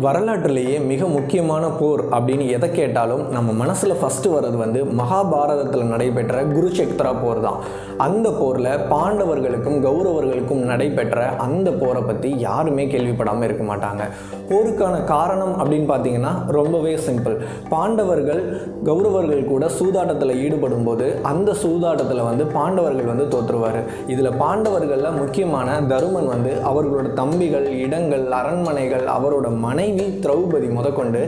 வரலாற்றிலேயே மிக முக்கியமான போர் அப்படின்னு எதை கேட்டாலும் நம்ம மனசில் ஃபஸ்ட்டு வர்றது வந்து மகாபாரதத்தில் நடைபெற்ற குருஷேத்திரா போர் தான். அந்த போரில் பாண்டவர்களுக்கும் கௌரவர்களுக்கும் நடைபெற்ற அந்த போரை பற்றி யாருமே கேள்விப்படாமல் இருக்க மாட்டாங்க. போருக்கான காரணம் அப்படின்னு பார்த்தீங்கன்னா ரொம்பவே சிம்பிள். பாண்டவர்கள் கௌரவர்கள் கூட சூதாட்டத்தில் ஈடுபடும் போது அந்த சூதாட்டத்தில் வந்து பாண்டவர்கள் வந்து தோற்றுருவார். இதில் பாண்டவர்களில் முக்கியமான தருமன் வந்து அவர்களோட தம்பிகள், இடங்கள், அரண்மனைகள், அவரோட மனைவி திரௌபதி முதற்கொண்டு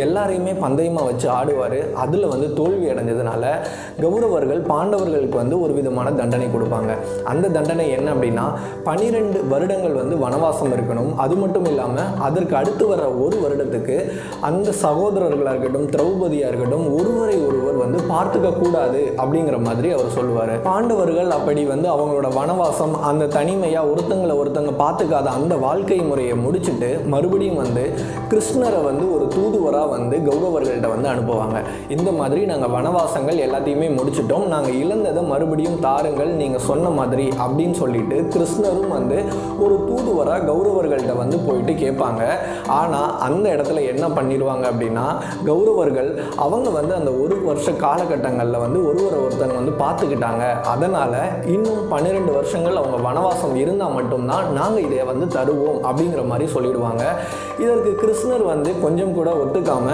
எல்லாரையுமே பந்தயமாக வச்சு ஆடுவார். அதில் வந்து தோல்வி அடைஞ்சதுனால கௌரவர்கள் பாண்டவர்களுக்கு வந்து ஒரு விதமான தண்டனை கொடுப்பாங்க. அந்த தண்டனை என்ன அப்படின்னா 12 வருடங்கள் வந்து வனவாசம் இருக்கணும். அது மட்டும் இல்லாமல் அதற்கு அடுத்து வர ஒரு வருடத்துக்கு அந்த சகோதரர்களாக இருக்கட்டும், திரௌபதியாக இருக்கட்டும், ஒருவரை ஒருவர் வந்து பார்த்துக்க கூடாது அப்படிங்கிற மாதிரி அவர் சொல்லுவார். பாண்டவர்கள் அப்படி வந்து அவங்களோட வனவாசம், அந்த தனிமையாக ஒருத்தங்களை ஒருத்தங்க பார்த்துக்காத அந்த வாழ்க்கை முறையை முடிச்சுட்டு மறுபடியும் வந்து கிருஷ்ணரை வந்து ஒரு தூதுவராக வந்து கௌரவர்கள்ட்ட வந்து அனுப்புவாங்க. இந்த மாதிரி நாங்கள் வனவாசங்கள் எல்லாத்தையுமே முடிச்சிட்டோம், நாங்கள் இழந்ததை மறுபடியும் தாருங்கள் நீங்கள் சொன்ன மாதிரி அப்படின்னு சொல்லிட்டு கிருஷ்ணரும் வந்து ஒரு தூதுவராக கௌரவர்கள்ட்ட வந்து போயிட்டு கேட்பாங்க. ஆனால் அந்த இடத்துல என்ன பண்ணிடுவாங்க அப்படின்னா கௌரவர்கள் அவங்க வந்து அந்த ஒரு வருஷ காலகட்டங்களில் வந்து ஒருத்தங்க வந்து பார்த்துக்கிட்டாங்க. அதனால் இன்னும் 12 வருஷங்கள் அவங்க வனவாசம் இருந்தால் மட்டும்தான் நாங்கள் இதை வந்து தருவோம் அப்படிங்கிற மாதிரி சொல்லிடுவாங்க. இதற்கு கிருஷ்ணர் வந்து கொஞ்சம் கூட ஒத்துக்காம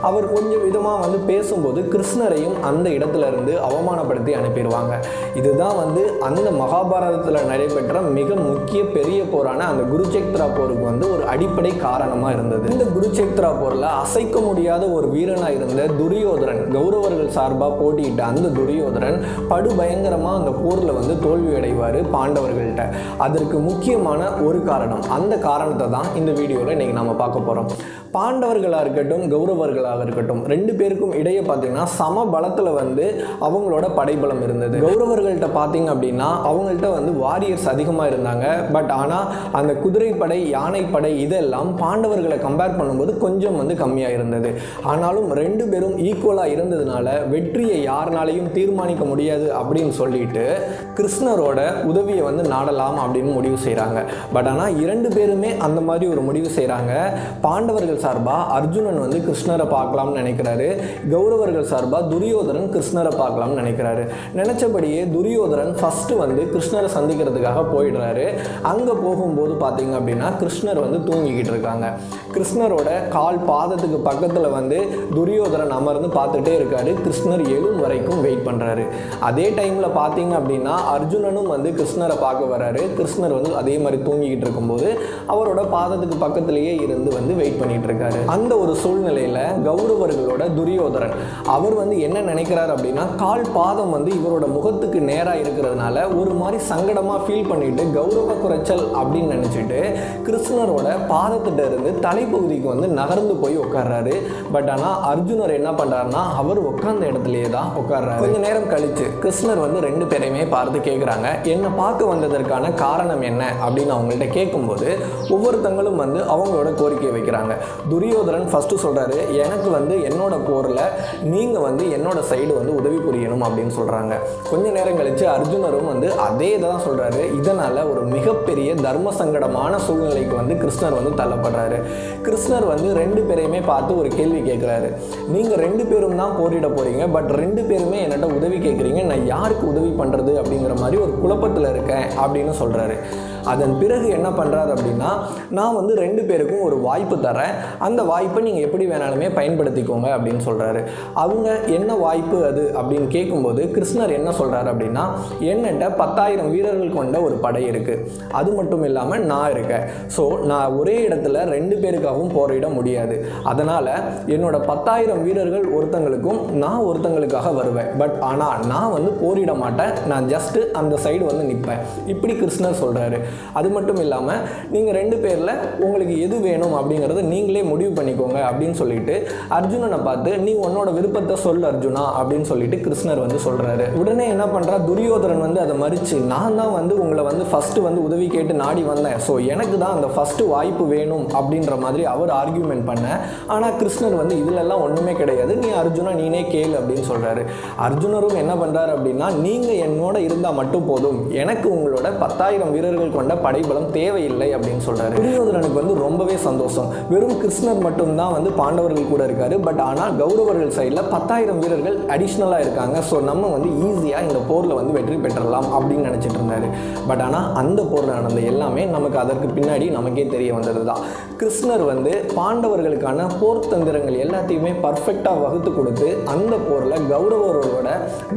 அவர் கொஞ்சம் விதமாக வந்து பேசும்போது கிருஷ்ணரையும் அந்த இடத்துல இருந்து அவமானப்படுத்தி அனுப்பிடுவாங்க. இதுதான் வந்து அந்த மகாபாரதத்தில் நடைபெற்ற மிக முக்கிய பெரிய போரான அந்த குருஷேத்திரா போருக்கு வந்து ஒரு அடிப்படை காரணமாக இருந்தது. இந்த குருஷேத்திரா போரில் அசைக்க முடியாத ஒரு வீரனாக இருந்த துரியோதரன், கௌரவர்கள் சார்பாக போட்டியிட்ட அந்த துரியோதரன் படுபயங்கரமாக அந்த போரில் வந்து தோல்வி அடைவார் பாண்டவர்கள்ட்ட. அதற்கு முக்கியமான ஒரு காரணம், அந்த காரணத்தை தான் இந்த வீடியோவில் இன்னைக்கு நம்ம பார்க்க போகிறோம். பாண்டவர்களாக இருக்கட்டும், கௌரவர்களாக இருக்கட்டும், 2 பேருக்கும் இடையே பார்த்தீங்கன்னா சம பலத்தில் வந்து அவங்களோட படைபலம் இருந்தது. கௌரவர்கள்ட்ட பார்த்தீங்க அப்படின்னா அவங்கள்ட்ட வந்து வாரியர்ஸ் அதிகமாக இருந்தாங்க. பட் ஆனால் அந்த குதிரைப்படை, யானைப்படை இதெல்லாம் பாண்டவர்களை கம்பேர் பண்ணும்போது கொஞ்சம் வந்து கம்மியாக இருந்தது. ஆனாலும் 2 பேரும் ஈக்குவலாக இருந்ததுனால வெற்றியை யாருனாலையும் தீர்மானிக்க முடியாது அப்படின்னு சொல்லிட்டு கிருஷ்ணரோட உதவியை வந்து நாடலாம் அப்படின்னு முடிவு செய்கிறாங்க. பட் ஆனால் 2 பேருமே அந்த மாதிரி ஒரு முடிவு செய்கிறாங்க. பாண்டவர்கள் சார்பா அர்ஜுனன் வந்து கிருஷ்ணரை பார்க்கலாம்னு நினைக்கிறாரு. கௌரவர்கள் சார்பா துரியோதரன் கிருஷ்ணரை பார்க்கலாம்னு நினைக்கிறாரு. நினைச்சபடியே துரியோதரன் ஃபர்ஸ்ட் வந்து கிருஷ்ணரை சந்திக்கிறதுக்காக போயிடுறாரு. அங்கே போகும்போது பார்த்தீங்க அப்படின்னா கிருஷ்ணர் வந்து தூங்கிக்கிட்டு இருக்காங்க. கிருஷ்ணரோட கால் பாதத்துக்கு பக்கத்தில் வந்து துரியோதரன் அமர்ந்து பார்த்துட்டே இருக்காரு. கிருஷ்ணர் எழும் வரைக்கும் வெயிட் பண்ணுறாரு. அதே டைமில் பார்த்தீங்க அப்படின்னா அர்ஜுனனும் வந்து கிருஷ்ணரை பார்க்க வர்றாரு. கிருஷ்ணர் வந்து அதே மாதிரி தூங்கிக்கிட்டு இருக்கும்போது அவரோட பாதத்துக்கு பக்கத்திலேயே இருந்து வந்து வெயிட் பண்ணிட்டு இருக்காரு. அந்த ஒரு சூழ்நிலையில கௌரவர்களோட துரியோதரன் அவர் வந்து என்ன நினைக்கிறார் அப்படின்னா கால் பாதம் வந்து இவரோட முகத்துக்கு நேரா இருக்கிறதுனால ஒரு மாதிரி சங்கடமா ஃபீல் பண்ணிட்டு கௌரவ குறைச்சல் அப்படின்னு நினைச்சிட்டு கிருஷ்ணரோட பாதத்திட்ட இருந்து தலைப்பகுதிக்கு வந்து நகர்ந்து போய் உட்கார்றாரு. பட் ஆனா அர்ஜுனர் என்ன பண்றாருன்னா அவர் உட்கார்ந்த இடத்துலயே தான் உட்கார்றாரு. கொஞ்ச நேரம் கழிச்சு கிருஷ்ணர் வந்து 2 பேரையுமே பார்த்து கேட்குறாங்க, என்ன பார்க்க வந்ததற்கான காரணம் என்ன அப்படின்னு அவங்கள்ட்ட கேட்கும்போது ஒவ்வொருத்தங்களும் வந்து அவங்களோட கோரிக்கையை வைக்கிறாங்க. துரியோதரன் ஃபர்ஸ்ட் சொல்றாரு, எனக்கு வந்து என்னோட போரில் நீங்க வந்து என்னோட சைடு வந்து உதவி புரியணும் அப்படின்னு சொல்றாங்க. கொஞ்ச நேரம் கழிச்சு அர்ஜுனரும் வந்து அதே தான் சொல்றாரு. இதனால ஒரு மிகப்பெரிய தர்ம சங்கடமான சூழ்நிலைக்கு வந்து கிருஷ்ணர் வந்து தள்ளப்படுறாரு. கிருஷ்ணர் வந்து 2 பேரையுமே பார்த்து ஒரு கேள்வி கேட்கிறாரு, நீங்க 2 பேரும் தான் போரிட போறீங்க, பட் 2 பேருமே என்னட்ட உதவி கேட்குறீங்க, நான் யாருக்கு உதவி பண்றது அப்படிங்கிற மாதிரி ஒரு குழப்பத்தில் இருக்கேன் அப்படின்னு சொல்றாரு. அதன் பிறகு என்ன பண்றாரு அப்படின்னா நான் வந்து 2 பேருக்கும் ஒரு வாய்ப்பு தரேன், அந்த வாய்ப்பை நீங்கள் எப்படி வேணாலுமே பயன்படுத்திக்கோங்க அப்படின்னு சொல்கிறாரு. அவங்க என்ன வாய்ப்பு அது அப்படின்னு கேட்கும்போது கிருஷ்ணர் என்ன சொல்கிறாரு அப்படின்னா என்னட்ட 10,000 வீரர்கள் கொண்ட ஒரு படை இருக்குது, அது மட்டும் இல்லாமல் நான் இருக்கேன். ஸோ நான் ஒரே இடத்துல 2 பேருக்காகவும் போரிட முடியாது. அதனால் என்னோட 10,000 வீரர்கள் ஒருத்தங்களுக்கும் நான் ஒருத்தங்களுக்காக வருவேன். பட் ஆனால் நான் வந்து போரிட மாட்டேன், நான் ஜஸ்ட்டு அந்த சைடு வந்து நிற்பேன் இப்படி கிருஷ்ணர் சொல்கிறாரு. அது மட்டும் இல்லாமல் நீங்கள் 2 பேரில் உங்களுக்கு எது வேணும் அப்படிங்கிறத நீங்களே முடிவு பண்ணிக்கோங்க அப்படின்னு சொல்லிட்டு அர்ஜுனனை பார்த்து நீ உன்னோட விருப்பத்தை சொல் அர்ஜுனா அப்படின்னு சொல்லிட்டு கிருஷ்ணர் வந்து சொல்கிறாரு. உடனே என்ன பண்ணுறா துரியோதரன் வந்து அதை மறித்து நான் தான் வந்து உங்களை வந்து ஃபஸ்ட்டு வந்து உதவி கேட்டு நாடி வந்தேன், ஸோ எனக்கு தான் அந்த ஃபஸ்ட்டு வாய்ப்பு வேணும் அப்படின்ற மாதிரி அவர் ஆர்கியூமெண்ட் பண்ண. ஆனால் கிருஷ்ணர் வந்து இதிலெல்லாம் ஒன்றுமே கிடையாது, நீ அர்ஜுனா நீனே கேளு அப்படின்னு சொல்கிறாரு. அர்ஜுனரும் என்ன பண்ணுறாரு அப்படின்னா நீங்கள் என்னோட இருந்தால் மட்டும் போதும், எனக்கு உங்களோட 10,000 வீரர்கள் கொண்ட படைபலம் தேவையில்லை அப்படின்னு சொல்கிறாரு. துரியோதனனுக்கு வந்து ரொம்பவே சந்தோஷம். வெறும் கிருஷ்ணர் மட்டும்தான் வந்து பாண்டவர்கள் கூட இருக்காரு. பட் ஆனால் கௌரவர்கள் சைடில் 10,000 வீரர்கள் அடிஷ்னலாக இருக்காங்க. ஸோ நம்ம வந்து ஈஸியாக இந்த போரில் வந்து வெற்றி பெற்றலாம் அப்படின்னு நினச்சிட்டு இருந்தாரு. பட் ஆனால் அந்த போரில் நடந்த எல்லாமே நமக்கு அதற்கு பின்னாடி நமக்கே தெரிய வந்தது தான். கிருஷ்ணர் வந்து பாண்டவர்களுக்கான போர் தந்திரங்கள் எல்லாத்தையுமே பர்ஃபெக்டாக வகுத்து கொடுத்து அந்த போரில் கௌரவர்களோட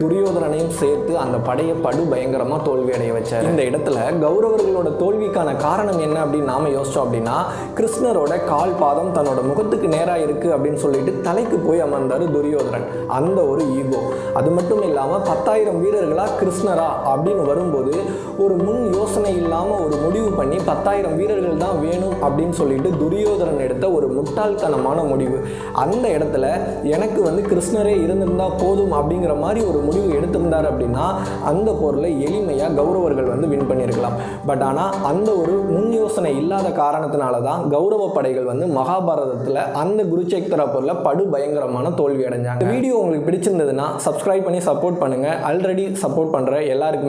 துரியோதனனையும் சேர்த்து அந்த படையை படு பயங்கரமாக தோல்வி அடைய வச்சார். இந்த இடத்துல கௌரவர்களோட தோல்விக்கான காரணம் என்ன அப்படின்னு நாம யோசிச்சோம் அப்படின்னா, கிருஷ்ணரோட கால் பாதம் தன்னோட முகத்துக்கு நேராக இருக்கு அப்படின்னு சொல்லிட்டு தலைக்கு போய் அமர்ந்தார் துரியோதனன். அந்த ஒரு ஈகோ. அது மட்டும் இல்லாமல் 10,000 வீரர்களா கிருஷ்ணரா அப்படின்னு வரும்போது ஒரு முன் யோசனை இல்லாமல் ஒரு முடிவு பண்ணி 10,000 வீரர்கள் தான் வேணும் அப்படின்னு சொல்லிட்டு துரியோதனன் எடுத்த ஒரு முட்டாள்தனமான முடிவு. அந்த இடத்துல எனக்கு வந்து கிருஷ்ணரே இருந்திருந்தா போதும் அப்படிங்கிற மாதிரி ஒரு முடிவு எடுத்திருந்தார் அப்படின்னா அந்த போரில் எளிமையாக கௌரவர்கள் வந்து வின் பண்ணியிருக்கலாம். பட் ஆனால் அந்த ஒரு முன் யோசனை இல்லாத காரணத்தினால தான் கௌரவ படைகள் வந்து மகாபாரதத்தில் அந்த குருச்சேத்திரா போரில் படு பயங்கரமான தோல்வி அடைஞ்சாங்க. வீடியோ உங்களுக்கு பிடிச்சிருந்ததுன்னா சப்ஸ்கிரைப் பண்ணி சப்போர்ட் பண்ணுங்கள். ஆல்ரெடி சப்போர்ட் பண்ணுற எல்லாருக்குமே